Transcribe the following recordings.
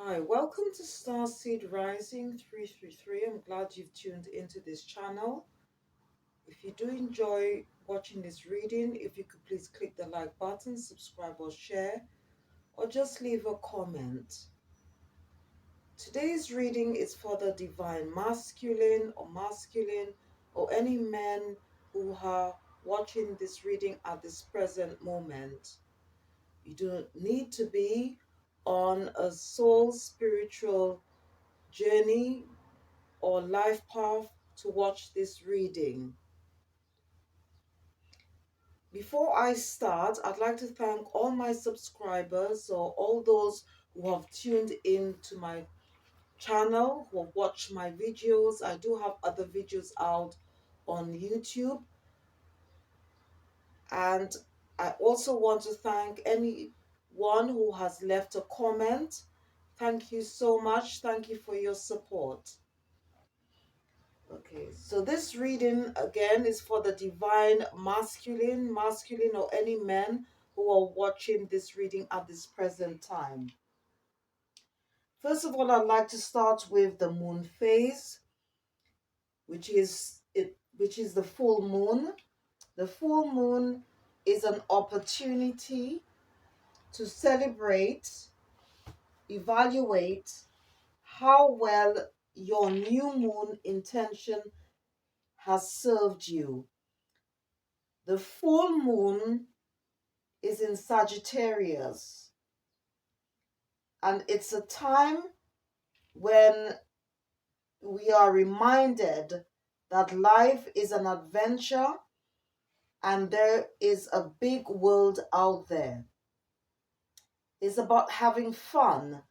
Hi, welcome to Starseed Rising 333. I'm glad you've tuned into this channel. If you do enjoy watching this reading, if you could please click the like button, subscribe or share, or just leave a comment. Today's reading is for the divine masculine or any men who are watching this reading at this present moment. You don't need to be on a soul spiritual journey or life path to watch this reading. Before I start, I'd like to thank all my subscribers or all those who have tuned in to my channel, who have watched my videos. I do have other videos out on YouTube. And I also want to thank anyone who has left a comment. Thank you so much. Thank you for your support. Okay, so this reading again is for the divine masculine or any men who are watching this reading at this present time. First of all, I'd like to start with the moon phase, which is the full moon. The full moon is an opportunity to celebrate, evaluate how well your new moon intention has served you. The full moon is in Sagittarius, and it's a time when we are reminded that life is an adventure and there is a big world out there. It's about having fun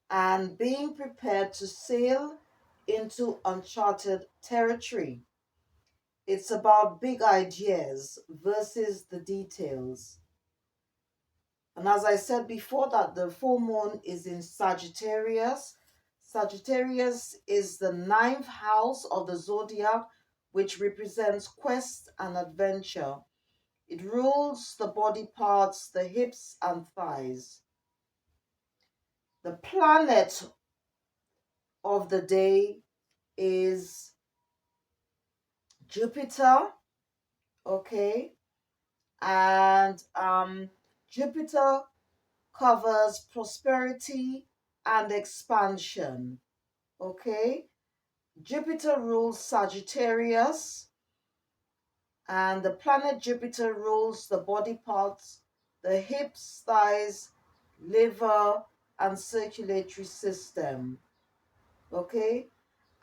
and being prepared to sail into uncharted territory. It's about big ideas versus the details. And as I said before, that the full moon is in Sagittarius. Sagittarius is the ninth house of the zodiac, which represents quest and adventure. It rules the body parts, the hips and thighs. The planet of the day is Jupiter, okay? And Jupiter covers prosperity and expansion. Okay? Jupiter rules Sagittarius, and the planet Jupiter rules the body parts, the hips, thighs, liver, and circulatory system. Okay?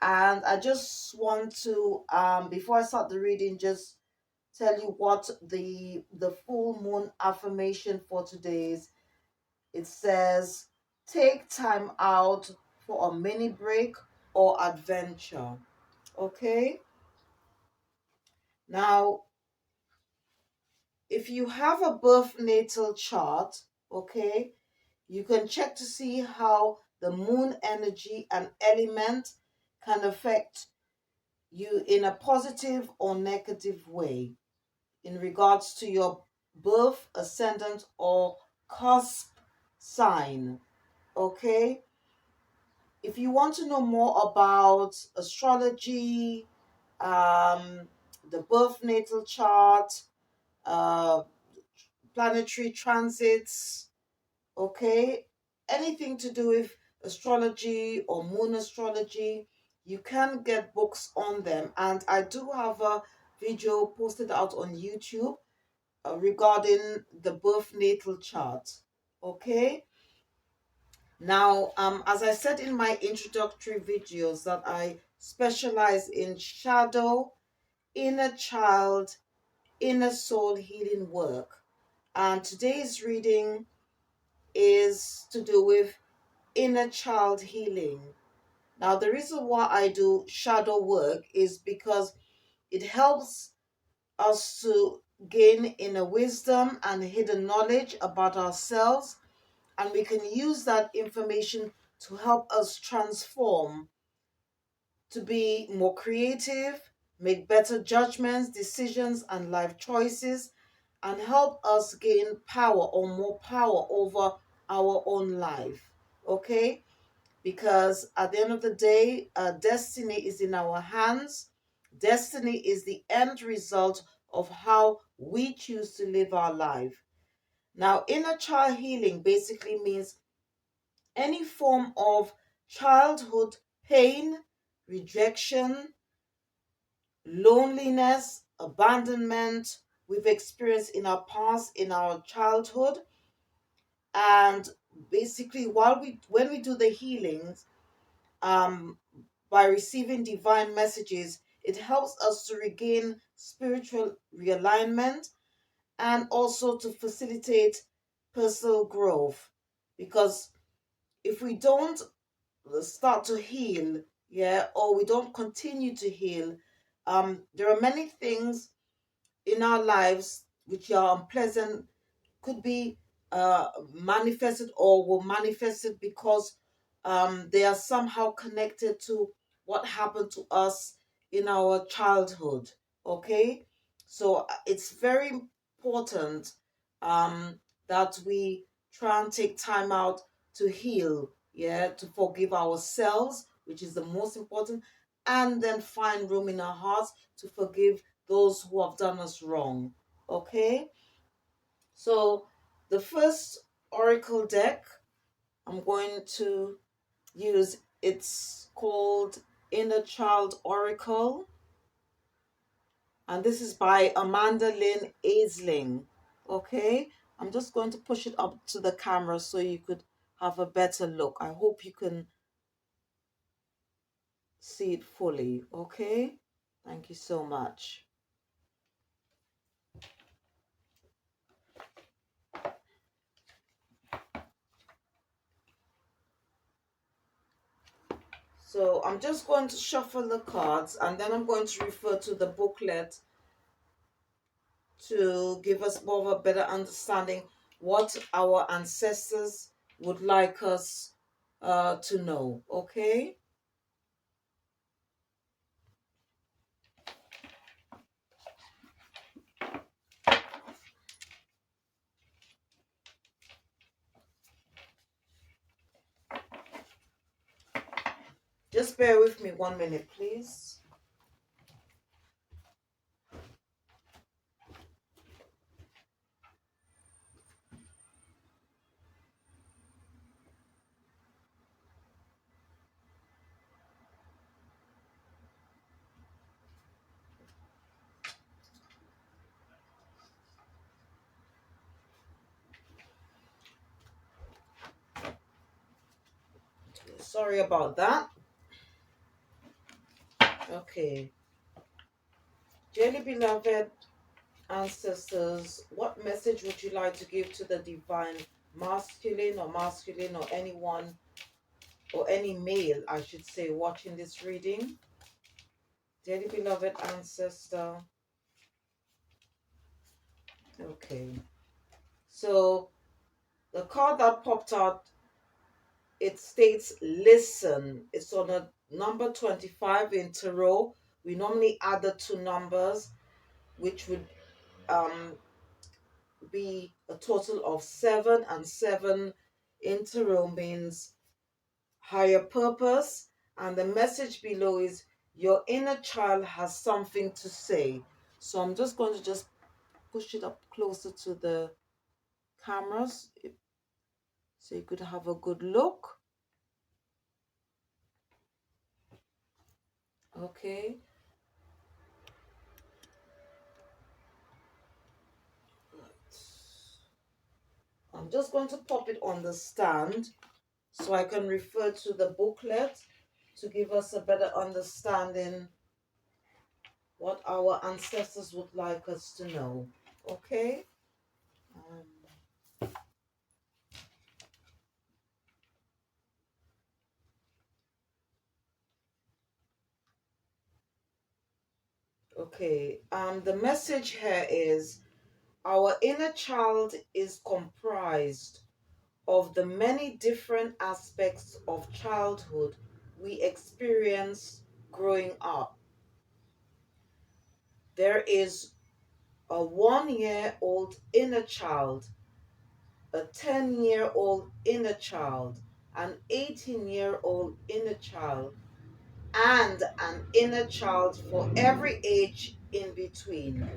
And I just want to, before I start the reading, just tell you what the full moon affirmation for today is. It says, take time out for a mini break or adventure. Okay? Now, if you have a birth natal chart, okay, you can check to see how the moon energy and element can affect you in a positive or negative way in regards to your birth, ascendant, or cusp sign. Okay? If you want to know more about astrology, the birth natal chart, uh, planetary transits, okay, anything to do with astrology or moon astrology, you can get books on them. And I do have a video posted out on YouTube regarding the birth natal chart, okay. Now, as I said in my introductory videos, that I specialize in shadow, inner child, inner soul healing work. And today's reading is to do with inner child healing. Now, the reason why I do shadow work is because it helps us to gain inner wisdom and hidden knowledge about ourselves, and we can use that information to help us transform, to be more creative, make better judgments, decisions, and life choices, and help us gain power or more power over our own life. Okay? because at the end of the day, destiny is in our hands. Destiny is the end result of how we choose to live our life. Now, inner child healing basically means any form of childhood pain, rejection, loneliness, abandonment we've experienced in our past, in our childhood. And basically, when we do the healings, um, by receiving divine messages, it helps us to regain spiritual realignment and also to facilitate personal growth. Because if we don't start to heal, yeah, or we don't continue to heal, there are many things in our lives which are unpleasant, could be manifested or will manifest it because they are somehow connected to what happened to us in our childhood. Okay, so it's very important um, that we try and take time out to heal, yeah, to forgive ourselves, which is the most important, and then find room in our hearts to forgive those who have done us wrong. Okay, so the first oracle deck I'm going to use, it's called Inner Child Oracle, and this is by Amanda Lynn Aisling. Okay, I'm just going to push it up to the camera so you could have a better look. I hope you can see it fully. Okay, thank you so much. So I'm just going to shuffle the cards and then I'm going to refer to the booklet to give us more of a better understanding what our ancestors would like us to know. Okay, just bear with me 1 minute, please. Sorry about that. Okay, dearly beloved ancestors, what message would you like to give to the divine masculine or anyone or any male, I should say, watching this reading? Dearly beloved ancestor. Okay. So the card that popped out, it states listen. It's on a number 25 in tarot. We normally add the two numbers, which would um, be a total of seven, and seven in tarot means higher purpose. And the message below is your inner child has something to say. So I'm just going to just push it up closer to the cameras so you could have a good look. Okay. I'm just going to pop it on the stand so I can refer to the booklet to give us a better understanding what our ancestors would like us to know. Okay. Okay. The message here is our inner child is comprised of the many different aspects of childhood we experience growing up. There is a 1 year old inner child, a 10-year-old inner child, an 18-year-old inner child, and an inner child for every age in between.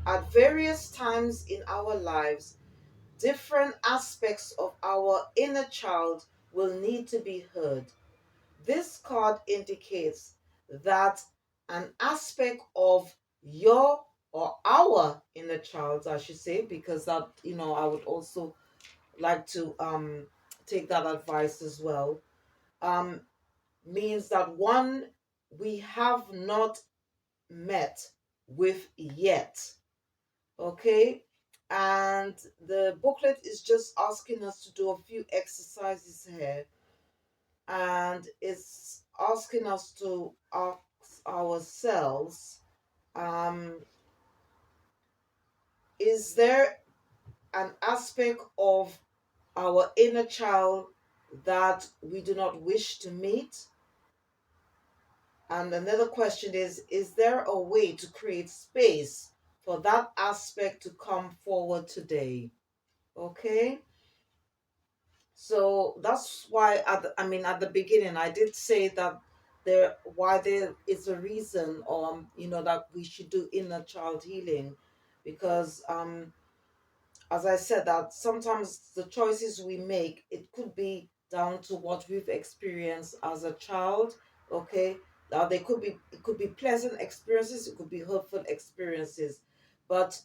At various times in our lives, different aspects of our inner child will need to be heard. This card indicates that an aspect of your or our inner child, I should say, because that, I would also like to take that advice as well. Um, Means that one we have not met with yet. Okay? And the booklet is just asking us to do a few exercises here, and it's asking us to ask ourselves, um, is there an aspect of our inner child that we do not wish to meet? And another question is there a way to create space for that aspect to come forward today? Okay? So that's why at the beginning I did say that there is a reason, that we should do inner child healing, because as I said, that sometimes the choices we make, it could be down to what we've experienced as a child. Okay, now it could be pleasant experiences, it could be hurtful experiences, but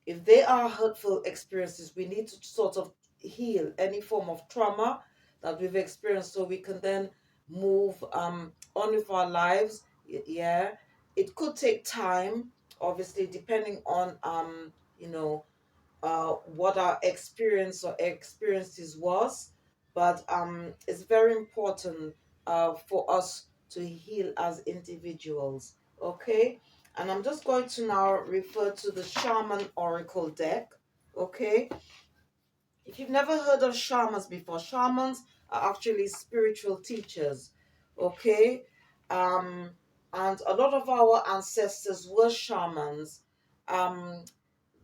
if they are hurtful experiences, we need to sort of heal any form of trauma that we've experienced, so we can then move on with our lives. Yeah, it could take time, obviously, depending on you know what our experience or experiences was, but it's very important for us to heal as individuals. Okay, and I'm just going to now refer to the Shaman Oracle deck. Okay, if you've never heard of shamans before, shamans are actually spiritual teachers. Okay, um, and a lot of our ancestors were shamans. Um,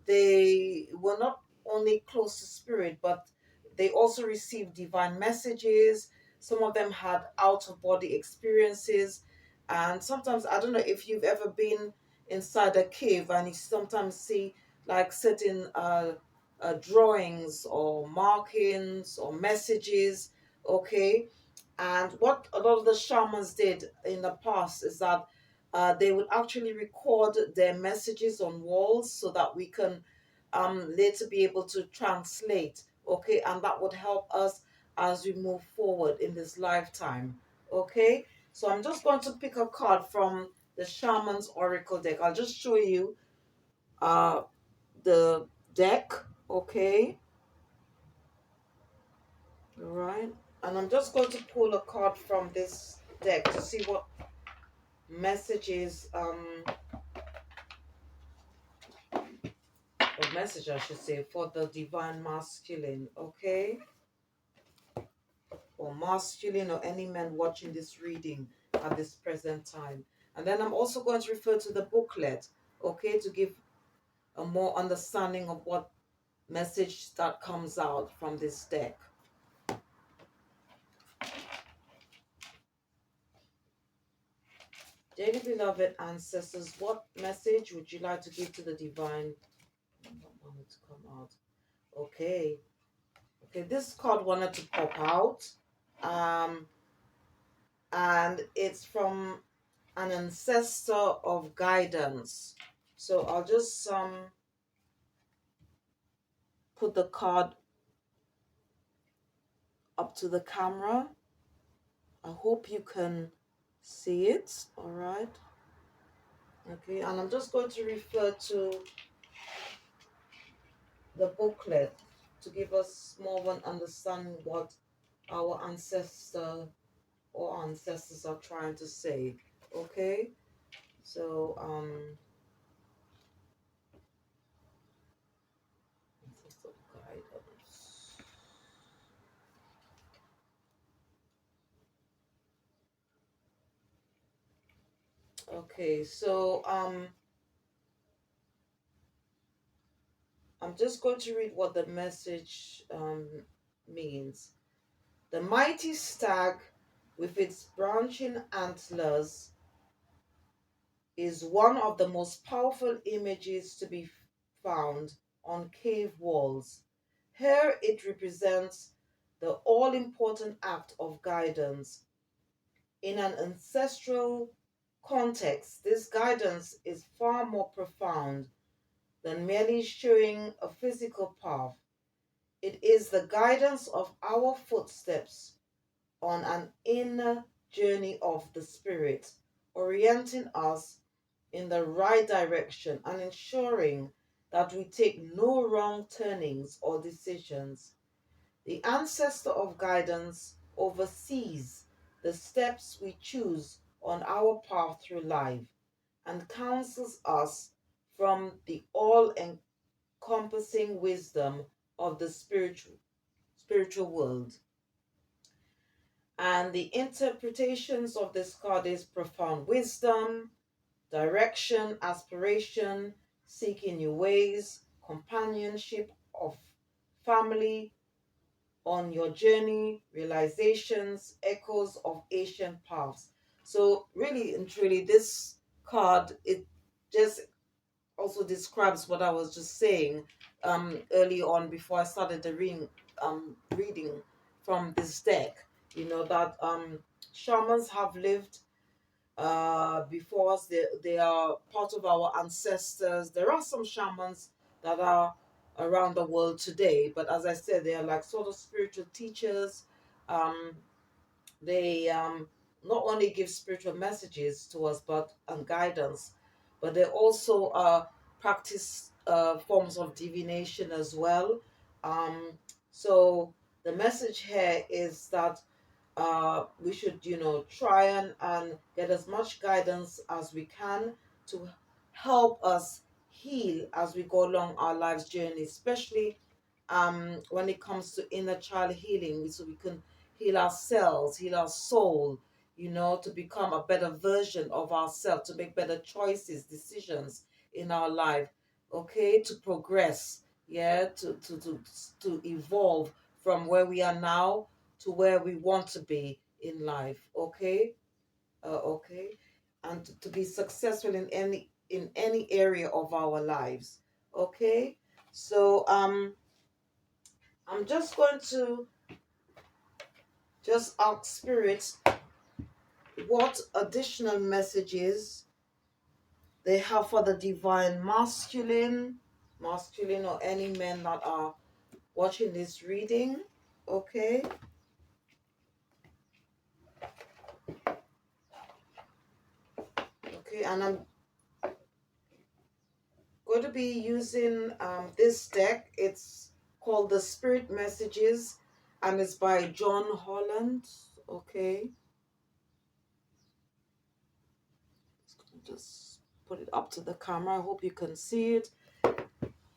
they were not only close to spirit, but they also received divine messages. Some of them had out of body experiences. And sometimes, I don't know if you've ever been inside a cave and you sometimes see like certain drawings or markings or messages. Okay. And what a lot of the shamans did in the past is that they would actually record their messages on walls so that we can later be able to translate. Okay, and that would help us as we move forward in this lifetime. Okay, so I'm just going to pick a card from the Shaman's Oracle deck. I'll just show you uh, the deck. Okay, all right, and I'm just going to pull a card from this deck to see what messages a message I should say, for the divine masculine. Okay, or masculine, or any man watching this reading at this present time. And then I'm also going to refer to the booklet, okay, to give a more understanding of what message that comes out from this deck. Dearly beloved ancestors, what message would you like to give to the divine? I don't want it to come out. Okay. Okay, this card wanted to pop out. Um, and it's from an ancestor of guidance. So I'll just put the card up to the camera. I hope you can see it. All right. Okay, and I'm just going to refer to the booklet to give us more of an understanding what our ancestor or ancestors are trying to say. Okay, so ancestor guidance. Okay, so I'm just going to read what the message means. The mighty stag with its branching antlers is one of the most powerful images to be found on cave walls. Here it represents the all important act of guidance. In an ancestral context, this guidance is far more profound than merely showing a physical path. It is the guidance of our footsteps on an inner journey of the spirit, orienting us in the right direction and ensuring that we take no wrong turnings or decisions. The ancestor of guidance oversees the steps we choose on our path through life and counsels us from the all encompassing wisdom of the spiritual world. And the interpretations of this card is profound wisdom, direction, aspiration, seeking new ways, companionship of family on your journey, realizations, echoes of ancient paths. So really and truly, this card, it just also describes what I was just saying early on before I started the reading from this deck. You know that shamans have lived before us. They are part of our ancestors. There are some shamans that are around the world today, but as I said, they are like sort of spiritual teachers. Um, they not only give spiritual messages to us, but guidance, but they also practice forms of divination as well. Um, so the message here is that we should, try and get as much guidance as we can to help us heal as we go along our life's journey, especially when it comes to inner child healing, so we can heal ourselves, heal our soul, to become a better version of ourselves, to make better choices, decisions in our life, okay, to progress, yeah, to evolve from where we are now to where we want to be in life, okay, okay, and to be successful in any area of our lives, okay. So I'm just going to just ask spirits what additional messages they have for the divine masculine or any men that are watching this reading, okay. Okay, and I'm going to be using this deck. It's called the Spirit Messages, and it's by John Holland, okay. Just put it up to the camera. I hope you can see it.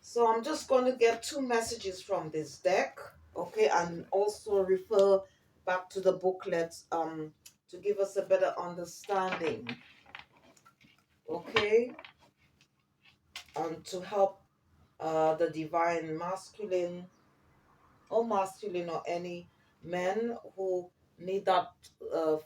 So I'm just going to get two messages from this deck, okay, and also refer back to the booklet to give us a better understanding, okay, and to help the divine masculine or any men who need that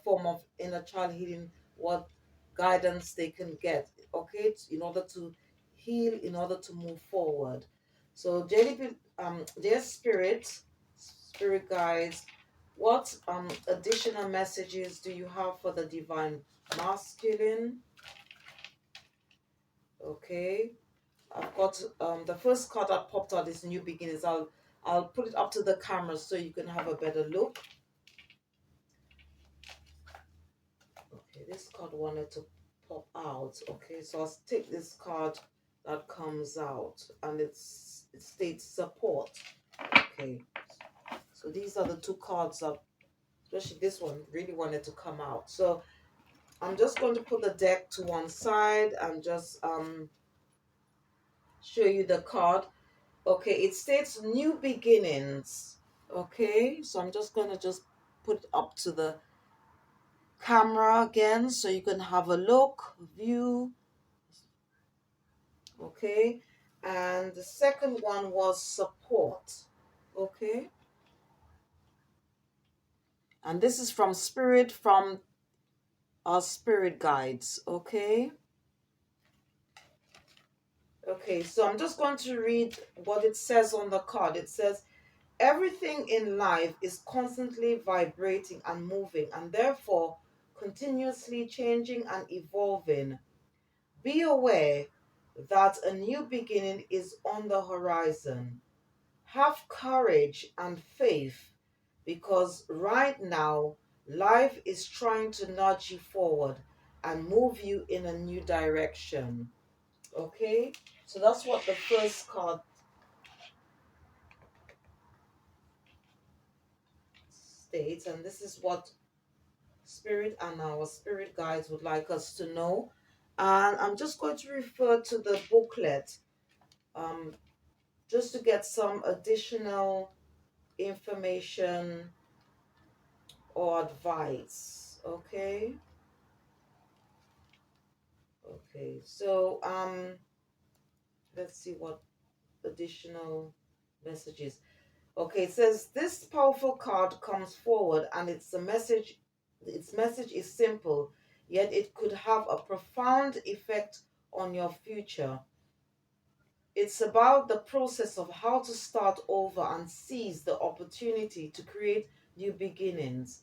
form of inner child healing, what guidance they can get, okay, in order to heal, in order to move forward. So, dear spirit guides, what additional messages do you have for the divine masculine? Okay, I've got the first card that popped out is New Beginnings. I'll put it up to the camera so you can have a better look. Okay, this card wanted to pop out. Okay, so I'll take this card that comes out, and it states support. Okay, so these are the two cards that, especially this one, really wanted to come out. So I'm just going to put the deck to one side and just show you the card. Okay, it states new beginnings. Okay, so I'm just going to just put it up to the camera again so you can have a look, view. Okay, and the second one was support. Okay, And this is from Spirit, from our spirit guides, okay? Okay, so I'm just going to read what it says on the card. It says, everything in life is constantly vibrating and moving, and therefore continuously changing and evolving. Be aware that a new beginning is on the horizon. Have courage and faith, because right now life is trying to nudge you forward and move you in a new direction. Okay? So that's what the first card states, and this is what Spirit and our spirit guides would like us to know. And I'm just going to refer to the booklet um, just to get some additional information or advice. Okay? Okay, so let's see what additional messages. Okay, it says this powerful card comes forward and its message is simple, yet it could have a profound effect on your future. It's about the process of how to start over and seize the opportunity to create new beginnings.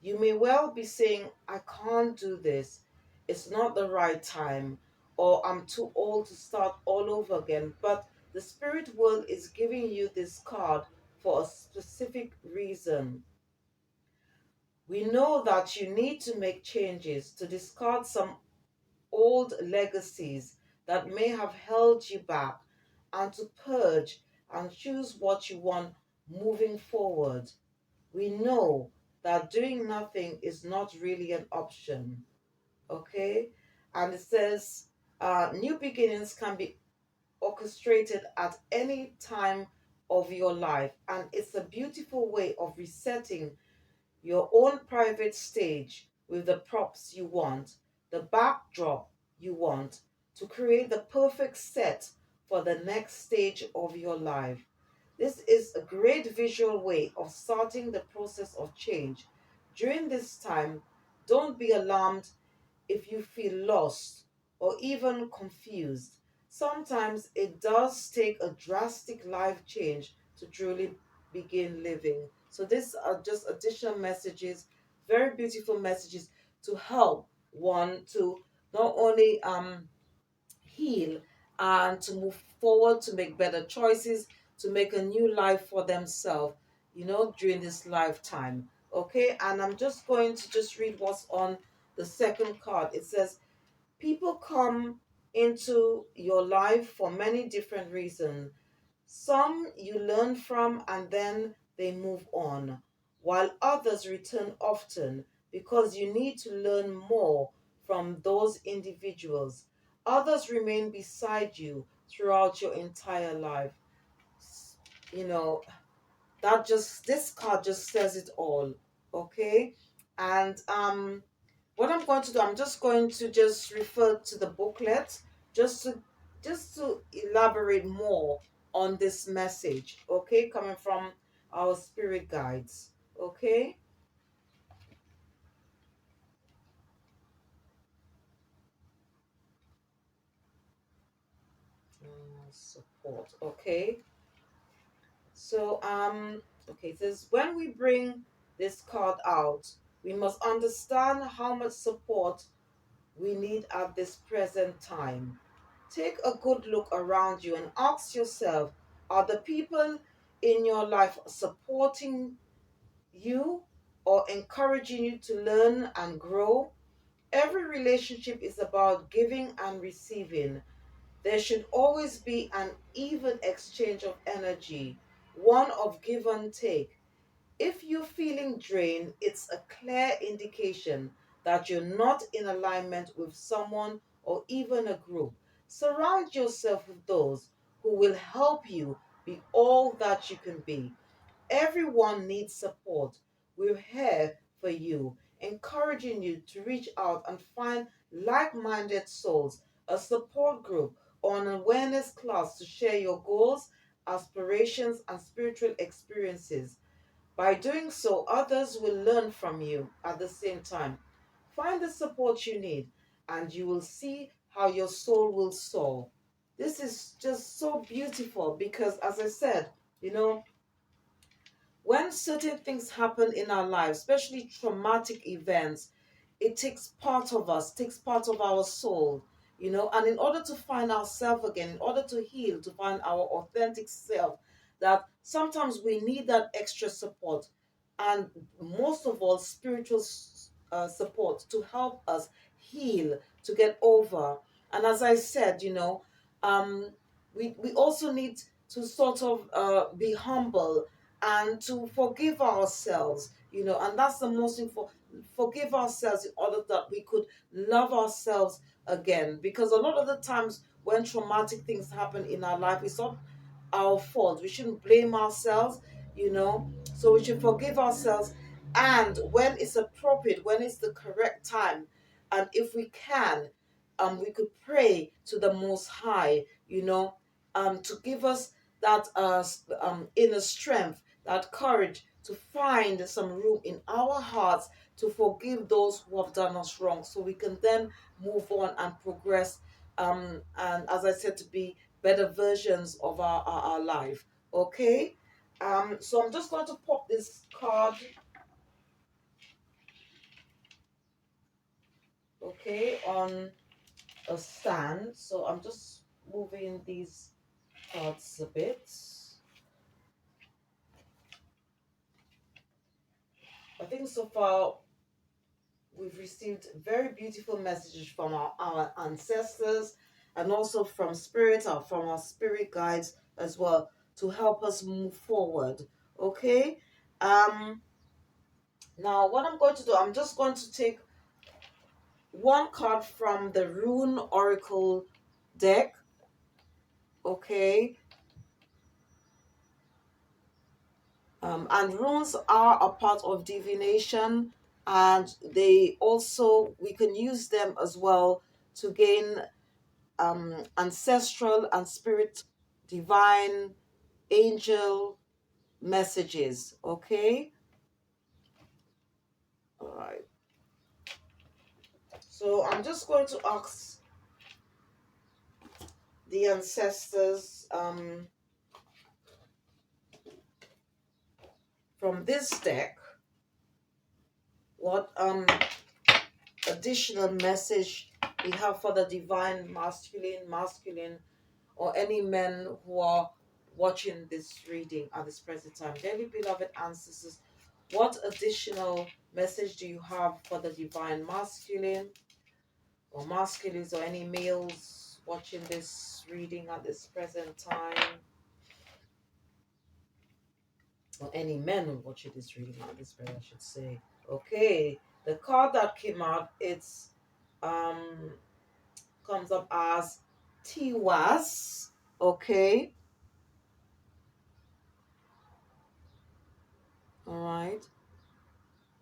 You may well be saying, I can't do this, it's not the right time, or I'm too old to start all over again. But the spirit world is giving you this card for a specific reason. We know that you need to make changes, to discard some old legacies that may have held you back, and to purge and choose what you want moving forward. We know that doing nothing is not really an option. Okay? And it says new beginnings can be orchestrated at any time of your life, and it's a beautiful way of resetting your own private stage with the props you want, the backdrop you want, to create the perfect set for the next stage of your life. This is a great visual way of starting the process of change. During this time, don't be alarmed if you feel lost or even confused. Sometimes it does take a drastic life change to truly begin living. So these are just additional messages, very beautiful messages to help one to not only heal and to move forward, to make better choices, to make a new life for themselves, during this lifetime. Okay, and I'm just going to just read what's on the second card. It says, people come into your life for many different reasons. Some you learn from and then they move on, while others return often because you need to learn more from those individuals. Others remain beside you throughout your entire life. You know, this card just says it all. Okay? And what I'm going to do, I'm just going to just refer to the booklet just to elaborate more on this message, okay, coming from our spirit guides. Okay? Support. Okay. So okay, it says when we bring this card out, we must understand how much support we need at this present time. Take a good look around you and ask yourself, are the people in your life supporting you or encouraging you to learn and grow? Every relationship is about giving and receiving. There should always be an even exchange of energy, one of give and take. If you're feeling drained, it's a clear indication that you're not in alignment with someone or even a group. Surround yourself with those who will help you be all that you can be. Everyone needs support. We're here for you, encouraging you to reach out and find like minded souls, a support group, or an awareness class to share your goals, aspirations, and spiritual experiences. By doing so, others will learn from you at the same time. Find the support you need, and you will see how your soul will soar. This is just so beautiful because, as I said, you know, when certain things happen in our lives, especially traumatic events, it takes part of us, takes part of our soul, and in order to find ourselves again, in order to heal, to find our authentic self, that sometimes we need that extra support, and most of all, spiritual support to help us heal, to get over. And as I said, um, we also need to sort of be humble and to forgive ourselves, and that's the most important. Forgive ourselves in order that we could love ourselves again. Because a lot of the times when traumatic things happen in our life, it's not our fault. We shouldn't blame ourselves, so we should forgive ourselves. And when it's appropriate, when it's the correct time, and if we can, we could pray to the Most High, to give us that inner strength, that courage to find some room in our hearts to forgive those who have done us wrong, so we can then move on and progress, and as I said, to be better versions of our life. Okay, so I'm just going to pop this card, okay, on a stand. So I'm just moving these cards a bit. I think so far we've received very beautiful messages from our ancestors, and also from spirit, or from our spirit guides as well, to help us move forward. Okay, um now what I'm going to do, I'm just going to take one card from the Rune Oracle deck. Okay, and runes are a part of divination, and they also, we can use them as well to gain ancestral and spirit, divine, angel messages. Okay, all right. So I'm just going to ask the ancestors from this deck what additional message we have for the divine masculine, or any men who are watching this reading at this present time. Dearly beloved ancestors, what additional message do you have for the divine masculine or masculines, or any males watching this reading at this present time, or any men watching this reading at this present, I should say. Okay, the card that came out, it's um comes up as Tiwas. Okay, all right.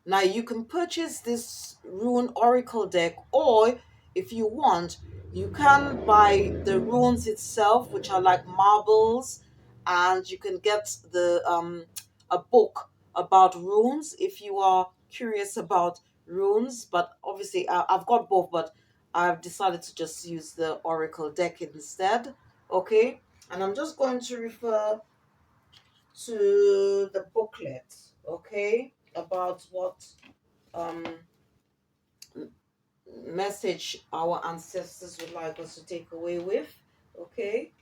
Now you can purchase this rune oracle deck, or if you want, you can buy the runes itself, which are like marbles, and you can get the a book about runes if you are curious about runes. But obviously, I've got both, but I've decided to just use the oracle deck instead. Okay, and I'm just going to refer to the booklet. Okay, about what um, message our ancestors would like us to take away with. Okay.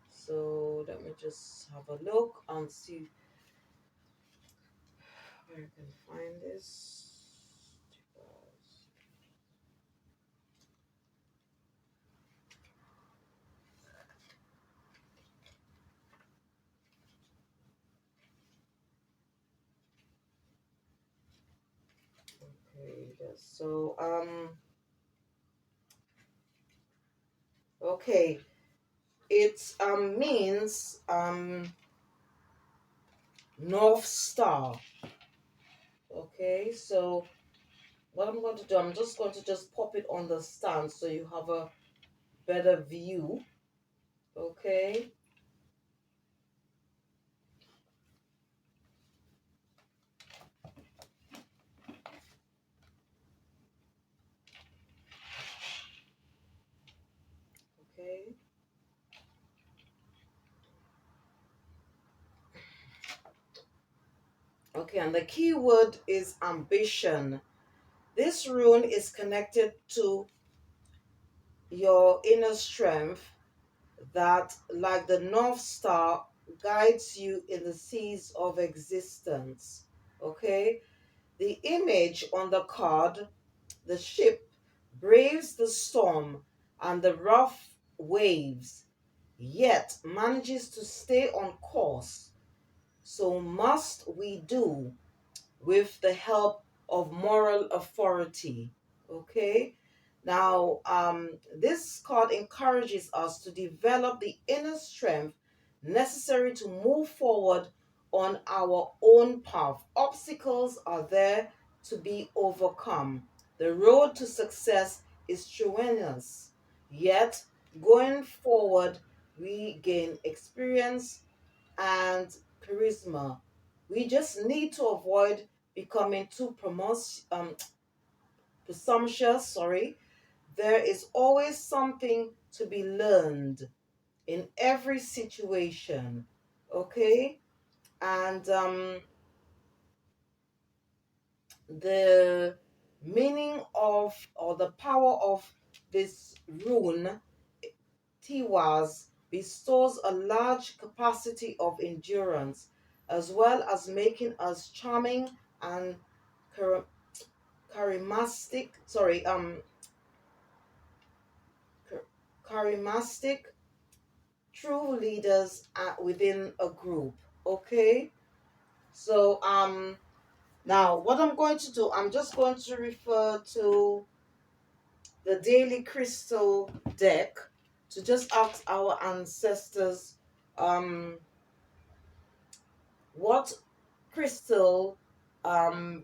So let me just have a look and see where I can find this. Okay, yes. So okay, it means North Star. Okay, so what I'm going to do, I'm just going to just pop it on the stand so you have a better view. Okay. Okay. Okay, and the key word is ambition. This rune is connected to your inner strength that, like the North Star, guides you in the seas of existence. Okay? The image on the card, the ship, braves the storm and the rough waves, yet manages to stay on course. So, must we do with the help of moral authority. Okay. Now, this card encourages us to develop the inner strength necessary to move forward on our own path. Obstacles are there to be overcome. The road to success is strenuous, yet going forward, we gain experience and charisma. We just need to avoid becoming too presumptuous. Sorry, there is always something to be learned in every situation. Okay, and the meaning of or the power of this rune Tiwaz bestows a large capacity of endurance, as well as making us charming and char- charismatic. Sorry, charismatic, true leaders within a group. Okay, so now what I'm going to do, I'm just going to refer to the daily crystal deck to just ask our ancestors um what crystal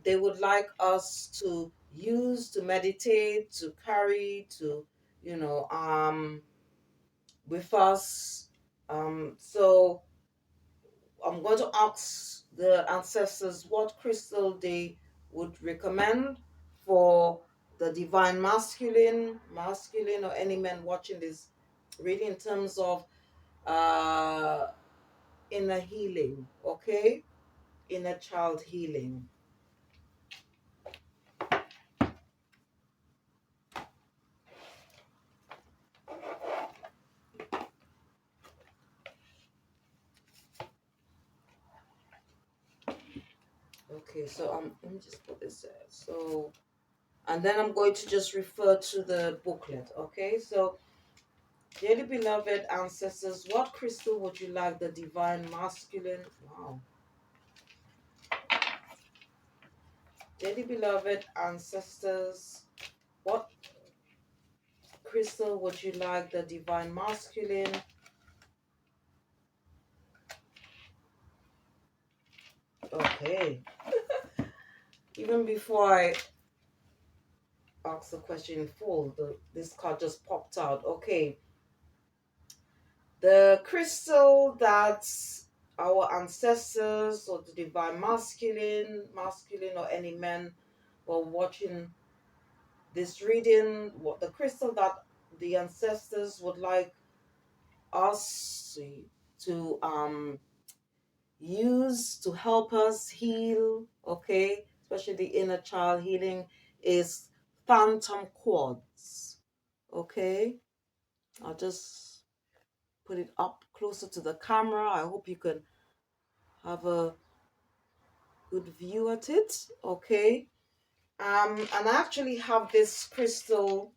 they would like us to use to meditate, to carry, to, you know, with us. So I'm going to ask the ancestors what crystal they would recommend for the divine masculine, or any men watching this reading in terms of uh, inner healing, okay? Inner child healing. Okay, so let me just put this there. So, and then I'm going to just refer to the booklet. Okay, so dearly beloved ancestors, what crystal would you like the divine masculine? Wow. Dearly beloved ancestors, what crystal would you like the divine masculine? Okay. Even before I ask the question in full, this card just popped out. Okay. The crystal that our ancestors or the divine masculine or any men were watching this reading, what the crystal that the ancestors would like us to use to help us heal, okay, especially the inner child healing, is phantom quartz. Okay, I'll just put it up closer to the camera. I hope you can have a good view at it. Okay. And I actually have this crystal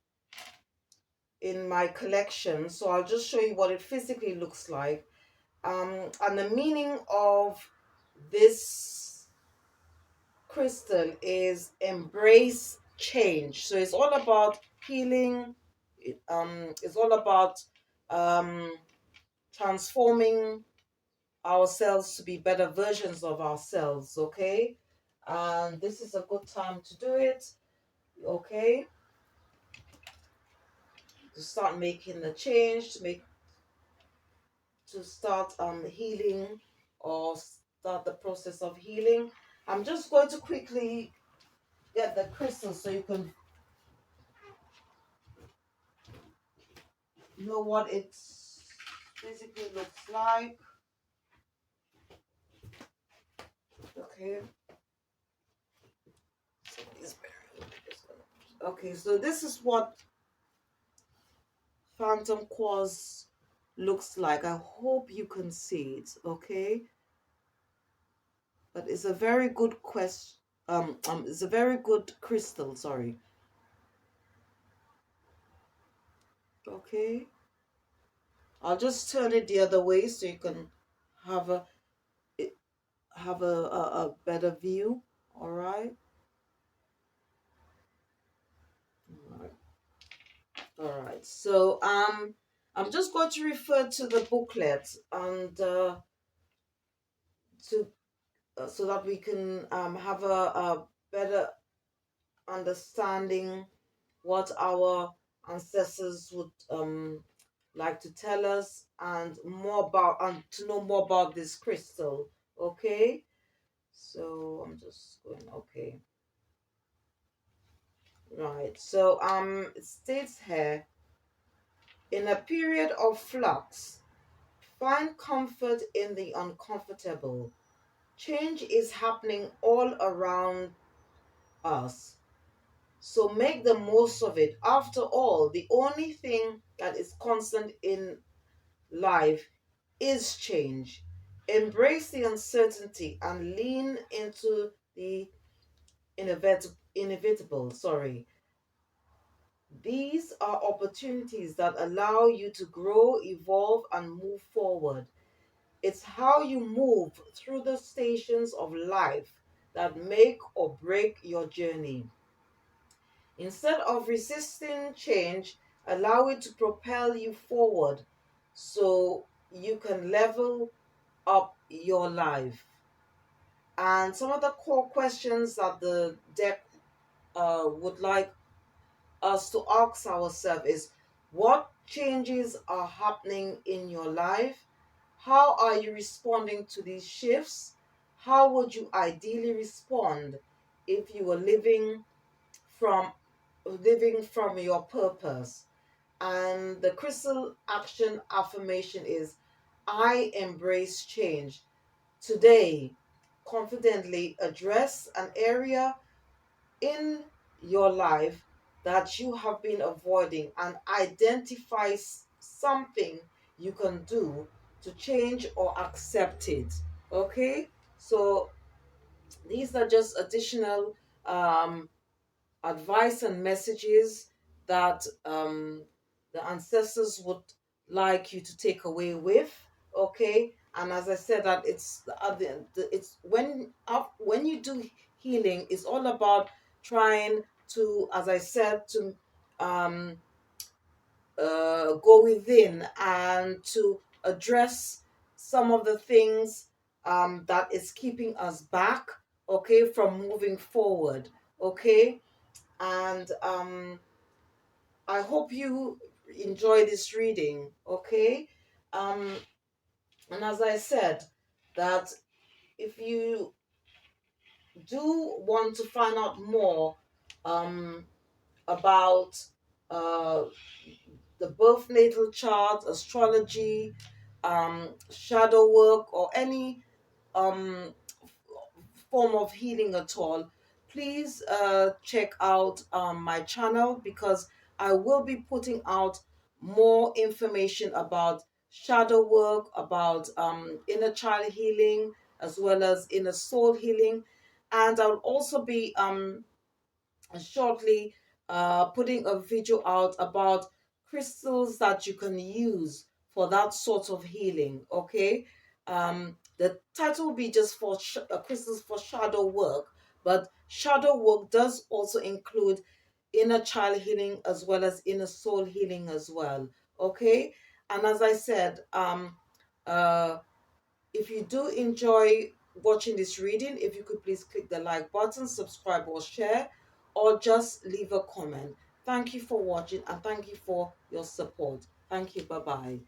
in my collection, so I'll just show you what it physically looks like. And the meaning of this crystal is embrace change. So it's all about healing. It's all about um, transforming ourselves to be better versions of ourselves. Okay, and this is a good time to do it. Okay, to start making the change, to start healing, or start the process of healing. I'm just going to quickly get the crystal so you can know what it basically looks like. Okay. Okay, so this is what phantom quartz looks like. I hope you can see it. Okay, but it's a very good quest. It's a very good crystal. Sorry. Okay, I'll just turn it the other way so you can have a a better view. All right. All right. All right. So I'm just going to refer to the booklet and to so that we can have a better understanding what our ancestors would like to tell us, and more about, and to know more about this crystal. Okay, so I'm just going. Okay, right. So it states here, in a period of flux, find comfort in the uncomfortable. Change is happening all around us, so make the most of it. After all, the only thing that is constant in life is change. Embrace the uncertainty and lean into the inevitable. Sorry. These are opportunities that allow you to grow, evolve, and move forward. It's how you move through the stations of life that make or break your journey. Instead of resisting change, allow it to propel you forward so you can level up your life. And some of the core questions that the deck would like us to ask ourselves is, what changes are happening in your life? How are you responding to these shifts? How would you ideally respond if you were from living from your purpose? And the crystal action affirmation is, I embrace change. Today, confidently address an area in your life that you have been avoiding and identify something you can do to change or accept it. Okay? So these are just additional um, advice and messages that the ancestors would like you to take away with. Okay, and as I said, that it's when you do healing, it's all about trying to, as I said, to um, go within and to address some of the things that is keeping us back, okay, from moving forward. Okay, and I hope you enjoy this reading. Okay, um, and as I said, that if you do want to find out more um, about uh, the birth natal chart, astrology, shadow work, or any um, form of healing at all, please check out my channel, because I will be putting out more information about shadow work, about inner child healing, as well as inner soul healing. And I'll also be shortly putting a video out about crystals that you can use for that sort of healing. Okay, the title will be just for crystals for shadow work, but shadow work does also include inner child healing as well as inner soul healing as well. Okay, and as I said, uh if you do enjoy watching this reading, if you could please click the like button, subscribe or share, or just leave a comment. Thank you for watching and thank you for your support. Thank you. Bye-bye.